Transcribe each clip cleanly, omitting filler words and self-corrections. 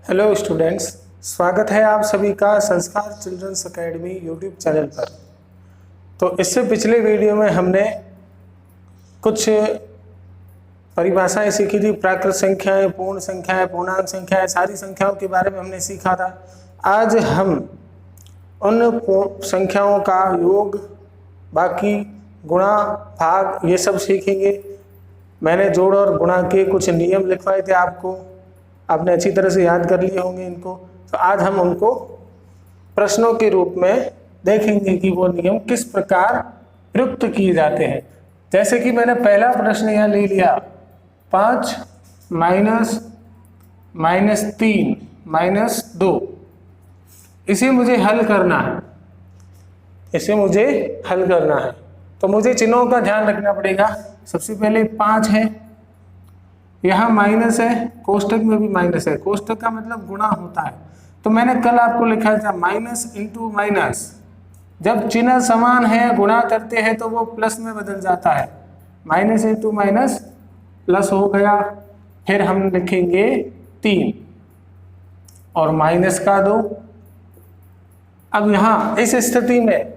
Hello students, स्वागत है आप सभी का संस्कार चिल्ड्रंस एकेडमी यूट्यूब चैनल पर। तो इससे पिछले वीडियो में हमने कुछ परिभाषाएं सीखी थी। प्राकृत संख्याएं, पूर्ण संख्याएं, पूर्णांक संख्याएं, सारी संख्याओं के बारे में हमने सीखा था। आज हम उन संख्याओं का योग, बाकी गुणा, भाग, ये सब सीखेंगे। मैंने जोड़ और गुणा के कुछ नियम लिखवाए थे आपको, आपने अच्छी तरह से याद कर लिए होंगे इनको। तो आज हम उनको प्रश्नों के रूप में देखेंगे कि वो नियम किस प्रकार प्रयुक्त किए जाते हैं। जैसे कि मैंने पहला प्रश्न यहाँ ले लिया, 5 माइनस 3 माइनस 2। इसे मुझे हल करना है, तो मुझे चिन्हों का ध्यान रखना पड़ेगा। सबसे पहले 5 है, यहाँ माइनस है, कोष्टक में भी माइनस है। कोष्टक का मतलब गुणा होता है। तो मैंने कल आपको लिखा था माइनस इंटू माइनस, जब चिन्ह समान है गुणा करते हैं तो वो प्लस में बदल जाता है। माइनस इंटू माइनस प्लस हो गया। फिर हम लिखेंगे 3 और माइनस का 2। अब यहाँ इस स्थिति में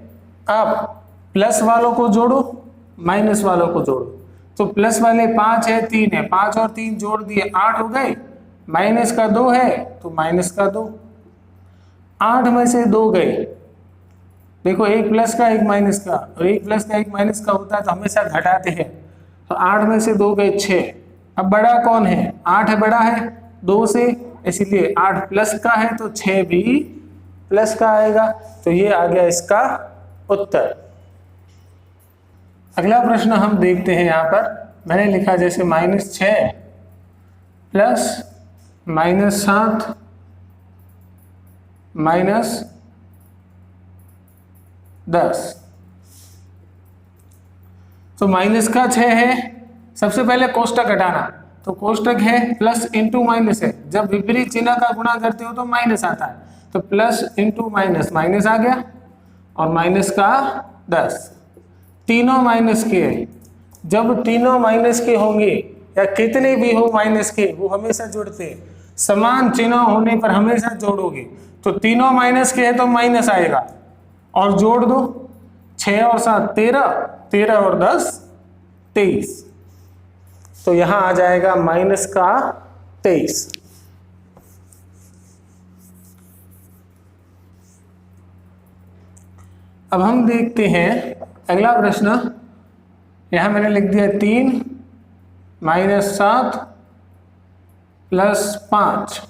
आप प्लस वालों को जोड़ो, माइनस वालों को जोड़ो। तो प्लस वाले 5 है, 3 है, 5 और 3 जोड़ दिए 8 हो गए। माइनस का 2 है तो माइनस का 2, 8 में से 2 गए। देखो, एक प्लस का एक माइनस का, और एक प्लस का एक माइनस का होता है तो हमेशा घटाते हैं। तो 8 में से 2 गए 6। अब बड़ा कौन है? 8 है, बड़ा है 2 से, इसलिए 8 प्लस का है तो 6 भी प्लस का आएगा। तो ये आ गया इसका उत्तर। अगला प्रश्न हम देखते हैं। यहाँ पर मैंने लिखा जैसे -6 प्लस -7 -10। तो माइनस का 6 है। सबसे पहले कोष्टक हटाना, तो कोष्टक है प्लस इंटू माइनस है। जब विपरीत चिन्ह का गुणा करते हो तो माइनस आता है, तो प्लस इंटू माइनस, माइनस आ गया, और माइनस का 10। तीनों माइनस के हैं। जब तीनों माइनस के होंगे या कितने भी हो माइनस के, वो हमेशा जुड़ते हैं। समान चिन्ह होने पर हमेशा जोड़ोगे। तो तीनों माइनस के हैं तो माइनस आएगा, और जोड़ दो 6 और 7 13, 13 और 10 23। तो यहां आ जाएगा माइनस का 23। अब हम देखते हैं अगला प्रश्न। यहां मैंने लिख दिया 3 -7 + 5।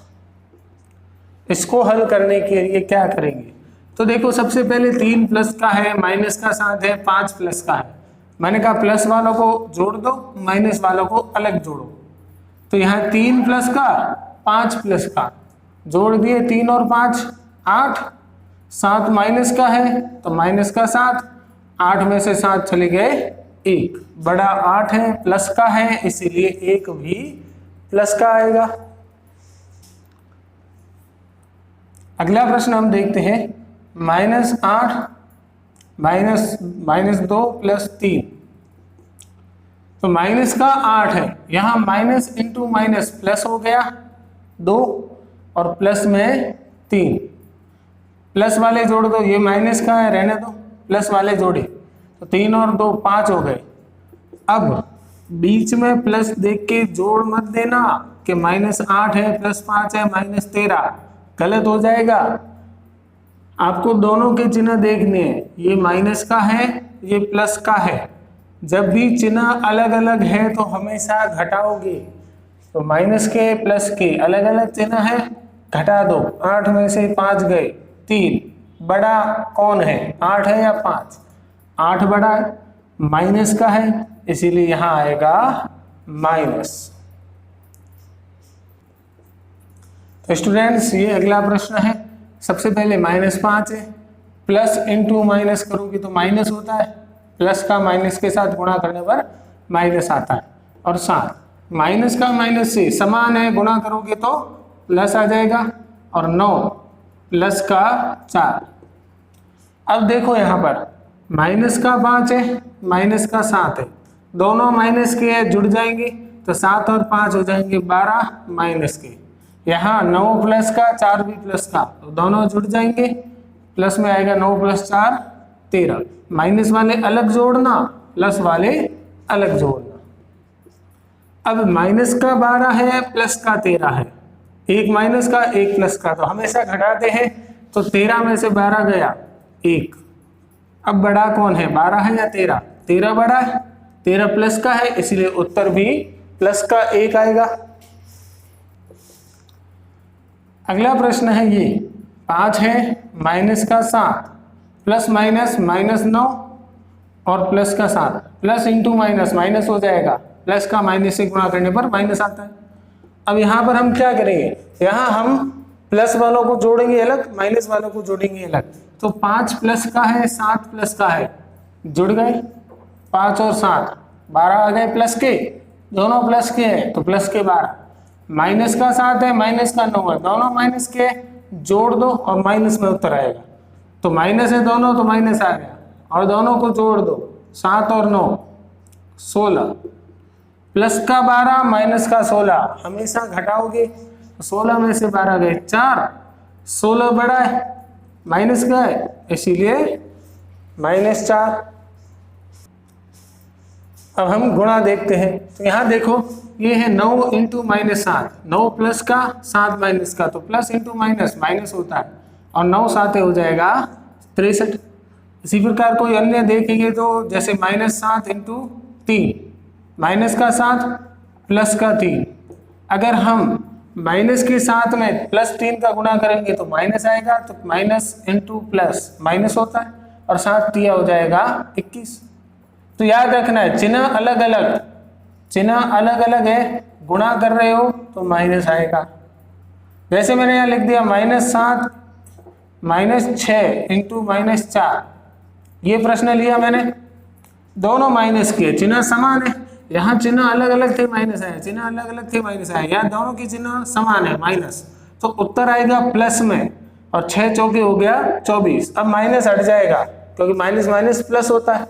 इसको हल करने के लिए क्या करेंगे? तो देखो, सबसे पहले 3 प्लस का है, माइनस का 7 है, 5 प्लस का है। मैंने कहा प्लस वालों को जोड़ दो, माइनस वालों को अलग जोड़ो। तो यहाँ 3 प्लस का 5 प्लस का जोड़ दिए, 3 और 5 8। 7 माइनस का है तो माइनस का 7, 8 में से 7 चले गए 1। बड़ा 8 है, प्लस का है, इसीलिए 1 भी प्लस का आएगा। अगला प्रश्न हम देखते हैं, -8 -2 + 3। तो माइनस का 8 है, यहाँ माइनस इंटू माइनस प्लस हो गया 2, और प्लस में 3। प्लस वाले जोड़ दो, ये माइनस का है, रहने दो, प्लस वाले जोड़े तो 3 और 2 5 हो गए। अब बीच में प्लस देख के जोड़ मत देना कि -8 है +5 है -13, गलत हो जाएगा। आपको दोनों के चिन्ह देखने हैं, ये माइनस का है, ये प्लस का है। जब भी चिन्ह अलग अलग है तो हमेशा घटाओगे। तो माइनस के प्लस के अलग अलग चिन्ह है, घटा दो। 8 में से 5 गए 3। बड़ा कौन है, 8 है या 5? 8 बड़ा है, माइनस का है, इसीलिए यहां आएगा माइनस। तो स्टूडेंट्स, ये अगला प्रश्न है। सबसे पहले -5 है, प्लस इंटू माइनस करोगे तो माइनस होता है, प्लस का माइनस के साथ गुणा करने पर माइनस आता है। और 7 माइनस का माइनस से समान है, गुणा करोगे तो प्लस आ जाएगा। और 9 प्लस का 4। अब देखो, यहाँ पर माइनस का 5 है, माइनस का 7 है, दोनों माइनस के जुड़ जाएंगे तो 7 और 5 हो जाएंगे 12 माइनस के। यहाँ 9 प्लस का 4 भी प्लस का, तो दोनों जुड़ जाएंगे, प्लस में आएगा 9 प्लस 4 13, माइनस वाले अलग जोड़ना, प्लस वाले अलग जोड़ना। अब माइनस का 12 है, प्लस का 13 है, एक माइनस का एक प्लस का, तो हमेशा घटाते हैं, तो 13 में से 12 गया 1। अब बड़ा कौन है, 12 है या 13? 13 बड़ा है, 13 प्लस का है, इसलिए उत्तर भी प्लस का 1 आएगा। अगला प्रश्न है ये 5 है, माइनस का 7, प्लस माइनस -9 और प्लस का 7, प्लस इंटू माइनस, माइनस हो जाएगा, प्लस का माइनस से गुणा करने पर माइनस आता है। अब यहाँ पर हम क्या करेंगे, यहाँ हम प्लस वालों को जोड़ेंगे अलग, माइनस वालों को जोड़ेंगे अलग। तो 5 प्लस का है, 7 प्लस का है, जुड़ गए 5 और 7, 12 आ गए प्लस के, दोनों प्लस के हैं तो प्लस के 12, माइनस का 7 है, माइनस का 9 है, दोनों माइनस के, जोड़ दो और माइनस में उत्तर आएगा। तो माइनस है दोनों, तो माइनस आ गया, और दोनों को जोड़ दो, 7 और 9 16, प्लस का 12 माइनस का 16, हमेशा घटाओगे, 16 में से 12 गए 4, 16 बड़ा है, माइनस का है, इसीलिए -4। अब हम गुणा देखते हैं, तो यहाँ देखो ये है 9 इंटू -7, 9 प्लस का 7 माइनस का, तो प्लस इंटू माइनस माइनस होता है, और 9 7 हो जाएगा 63। इसी प्रकार कोई अन्य देखेंगे तो जैसे -7 इंटू 3, माइनस का 7 प्लस का 3, अगर हम माइनस के साथ में +3 का गुणा करेंगे तो माइनस आएगा, तो माइनस इंटू प्लस माइनस होता है, और 7 दिया हो जाएगा 21। तो याद रखना है चिन्ह अलग अलग, चिन्ह अलग अलग है, गुणा कर रहे हो तो माइनस आएगा। जैसे मैंने यहाँ लिख दिया -7 -6 इंटू -4, ये प्रश्न लिया मैंने, दोनों माइनस के, चिन्ह समान है, यहाँ चिन्ह अलग अलग थे माइनस आए, चिन्ह अलग अलग थे माइनस आए, यहाँ दोनों की चिन्ह समान है माइनस, तो उत्तर आएगा प्लस में, और 6 चौके हो गया 24। अब माइनस हट जाएगा क्योंकि माइनस माइनस प्लस होता है,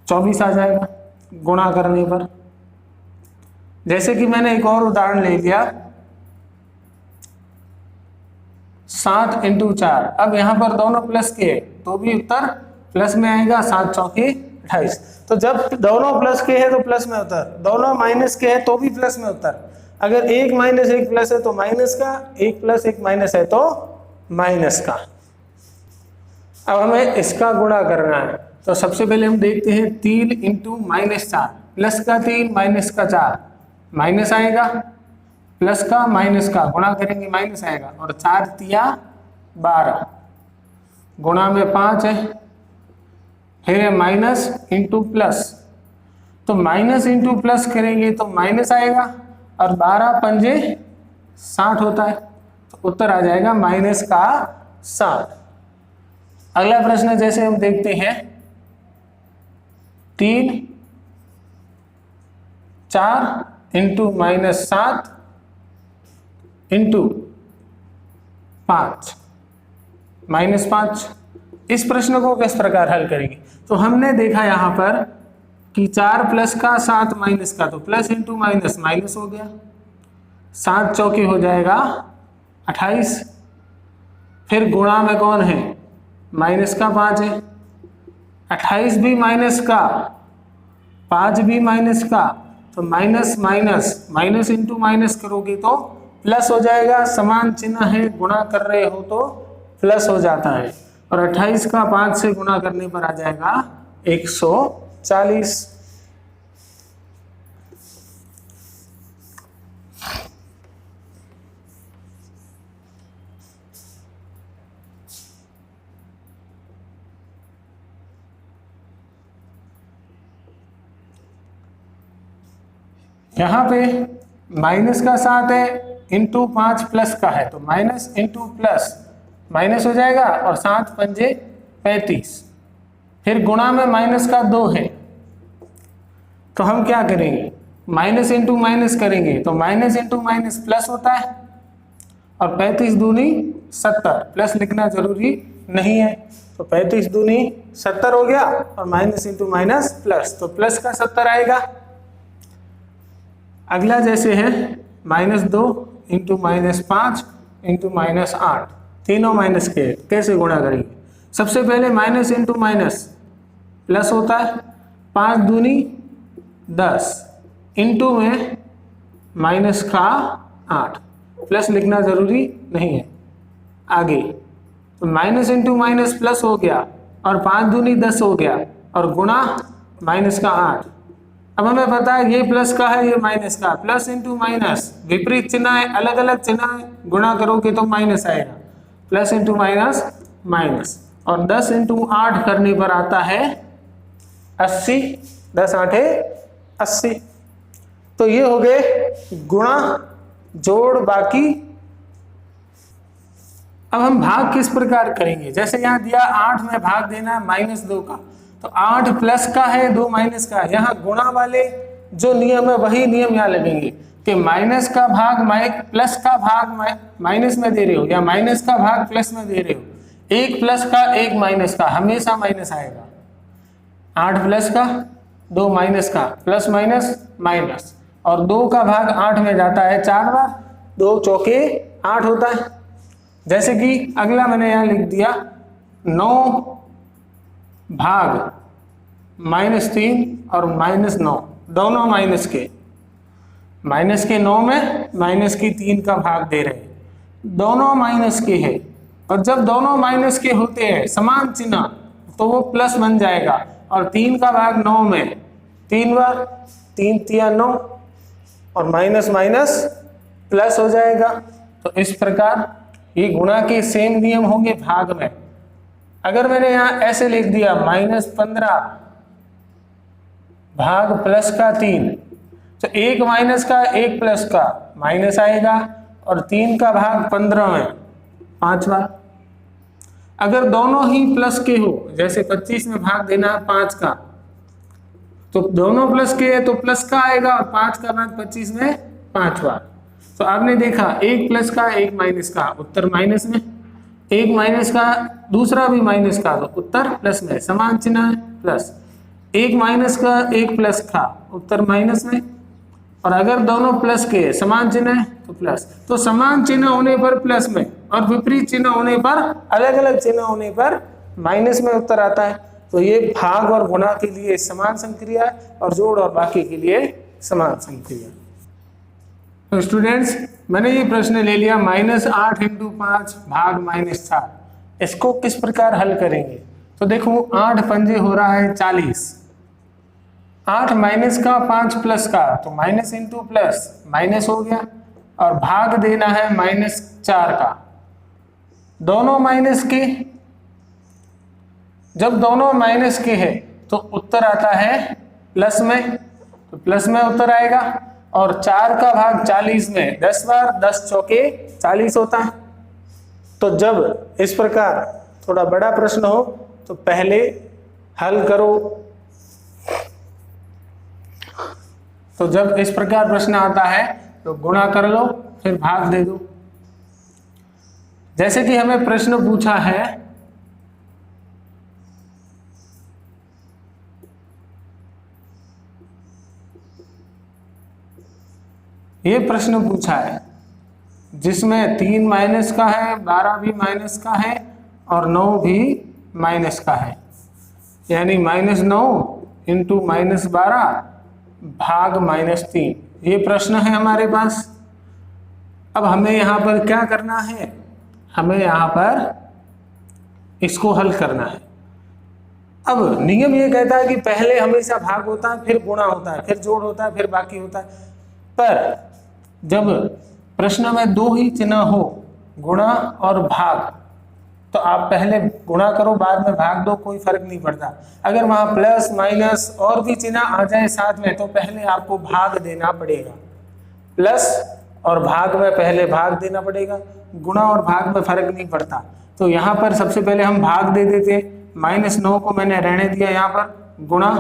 24 आ जाएगा गुणा करने पर। जैसे कि मैंने एक और उदाहरण ले लिया 7 इंटू 4, अब यहाँ पर दोनों प्लस के तो भी उत्तर प्लस में आएगा, 7 चौके 28। तो जब दोनों प्लस के हैं तो प्लस में उत्तर, दोनों माइनस के हैं तो भी प्लस में उत्तर। अगर एक माइनस एक प्लस है तो माइनस का, एक प्लस एक माइनस है तो माइनस का। अब हमें इसका गुणा करना है, तो सबसे पहले हम देखते हैं 3 इंटू -4, प्लस का 3 माइनस का 4, माइनस आएगा, प्लस का माइनस का गुणा करेंगे माइनस आएगा, और 4 तिया 12, गुणा में 5 है, फिर है माइनस इंटू प्लस, तो माइनस इंटू प्लस करेंगे तो माइनस आएगा, और 12 पंजे 60 होता है, तो उत्तर आ जाएगा माइनस का 7। अगला प्रश्न जैसे हम देखते हैं 3 4 इंटू -7 इंटू 5 -5। इस प्रश्न को किस प्रकार हल करेंगे, तो हमने देखा यहाँ पर कि 4 प्लस का 7 माइनस का, तो प्लस इंटू माइनस माइनस हो गया, 7 चौके हो जाएगा 28, फिर गुणा में कौन है, माइनस का 5 है, 28 भी माइनस का, 5 भी माइनस का, तो minus minus minus into minus करोगे तो प्लस हो जाएगा, समान चिन्ह है, गुणा कर रहे हो तो प्लस हो जाता है, और 28 का 5 से गुणा करने पर आ जाएगा 140। यहाँ पे माइनस का 7 है इंटू 5 प्लस का है, तो माइनस इंटू प्लस माइनस हो जाएगा, और 7 पंजे 35, फिर गुणा में माइनस का 2 है, तो हम क्या करेंगे, माइनस इंटू माइनस करेंगे, तो माइनस इंटू माइनस प्लस होता है, और 35 दूनी 70, प्लस लिखना जरूरी नहीं है, तो 35 दूनी 70 हो गया, और माइनस इंटू माइनस प्लस, तो प्लस का 70 आएगा। अगला जैसे है -2 इंटू -5 इंटू -8, तीनों माइनस के, कैसे गुणा करेंगे? सबसे पहले माइनस इंटू माइनस प्लस होता है, 5 दूनी 10 इंटू में -8, प्लस लिखना जरूरी नहीं है आगे। तो माइनस इंटू माइनस प्लस हो गया और 5 दूनी 10 हो गया और गुणा -8। अब हमें पता है ये प्लस का है, ये माइनस का, प्लस इंटू माइनस विपरीत चिन्ह है, अलग अलग चिन्ह है, गुणा करोगे तो माइनस आएगा, प्लस इंटू माइनस माइनस। और 10 इंटू 8 करने पर आता है 80, 10 8 80। तो ये हो गए गुणा जोड़ बाकी। अब हम भाग किस प्रकार करेंगे? जैसे यहाँ दिया 8 में भाग देना है -2 का, तो 8 प्लस का है 2 माइनस का, यहाँ गुणा वाले जो नियम है वही नियम यहाँ लगेंगे कि माइनस का भाग प्लस का भाग माइनस में दे रहे हो या माइनस का भाग प्लस में दे रहे हो, एक प्लस का एक माइनस का, हमेशा माइनस आएगा। 8 प्लस का 2 माइनस का, प्लस माइनस माइनस, और 2 का भाग 8 में जाता है 4 बार, 2 चौके 8 होता है। जैसे कि अगला मैंने यहाँ लिख दिया 9 भाग -3 और -9, दोनों माइनस के 9 में -3 का भाग दे रहे हैं, दोनों माइनस के हैं। और जब दोनों माइनस के होते हैं समान चिन्ह तो वो प्लस बन जाएगा, और 3 का भाग 9 में 3 बार, 3 तिया 9 और माइनस माइनस प्लस हो जाएगा। तो इस प्रकार ये गुणा के सेम नियम होंगे भाग में। अगर मैंने यहाँ ऐसे लिख दिया -15 भाग प्लस का 3, तो एक माइनस का एक प्लस का माइनस आएगा, और 3 का भाग 15 में 5 बार। अगर दोनों ही प्लस के हो, जैसे 25 में भाग देना 5 का, तो दोनों प्लस के है तो प्लस का आएगा, और 5 का भाग 25 में 5 बार। तो आपने देखा एक प्लस का एक माइनस का, उत्तर माइनस में, एक माइनस का दूसरा भी माइनस का, तो उत्तर प्लस में, समान चिन्ह है प्लस। एक माइनस का एक प्लस का, उत्तर माइनस में। और अगर दोनों प्लस के समान चिन्ह है तो प्लस। तो समान चिन्ह होने पर प्लस में, और विपरीत चिन्ह होने पर, अलग अलग चिन्ह होने पर माइनस में उत्तर आता है। तो ये भाग और गुणा के लिए समान संक्रिया है, और जोड़ और बाकी के लिए समान संक्रिया। तो स्टूडेंट्स, मैंने ये प्रश्न ले लिया -8 इंटू 5 भाग -4, इसको किस प्रकार हल करेंगे? तो देखो 8 पंजे हो रहा है 40, 8 माइनस का 5 प्लस का, तो माइनस इंटू प्लस माइनस हो गया, और भाग देना है -4 का, दोनों माइनस के। जब दोनों माइनस के है तो उत्तर आता है प्लस में, तो प्लस में उत्तर आएगा। और 4 का भाग 40 में 10 बार, 10 चौके 40 होता है। तो जब इस प्रकार थोड़ा बड़ा प्रश्न हो तो पहले हल करो। तो जब इस प्रकार प्रश्न आता है तो गुणा कर लो, फिर भाग दे दो। जैसे कि हमें प्रश्न पूछा है ये प्रश्न पूछा है जिसमें 3 माइनस का है, 12 भी माइनस का है, और 9 भी माइनस का है, यानी -9 इंटू -12 भाग -3। ये प्रश्न है हमारे पास। अब हमें यहाँ पर क्या करना है? हमें यहाँ पर इसको हल करना है। अब नियम ये कहता है कि पहले हमेशा भाग होता है, फिर गुणा होता है, फिर जोड़ होता है, फिर बाकी होता है। पर जब प्रश्न में 2 ही चिन्ह हो, गुणा और भाग, तो आप पहले गुणा करो, बाद में भाग दो, कोई फर्क नहीं पड़ता। अगर वहां प्लस माइनस और भी चिन्ह आ जाए साथ में तो पहले आपको भाग देना पड़ेगा। प्लस और भाग में पहले भाग देना पड़ेगा, गुणा और भाग में फर्क नहीं पड़ता। तो यहाँ पर सबसे पहले हम भाग दे देते। -9 को मैंने रहने दिया यहाँ पर, गुणा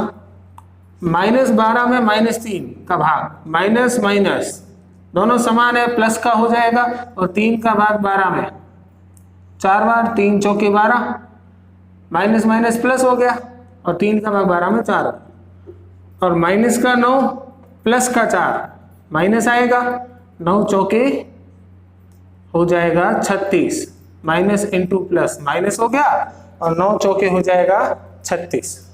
-12 में -3 का भाग, माइनस माइनस दोनों समान है, प्लस का हो जाएगा, और 3 का भाग 12 में 4 बार, 3 चौके 12, माइनस माइनस प्लस हो गया, और 3 का भाग 12 में 4, और माइनस का 9 प्लस का 4 माइनस आएगा, 9 चौके हो जाएगा 36, माइनस इंटू प्लस, माइनस हो गया और 9 चौके हो जाएगा 36।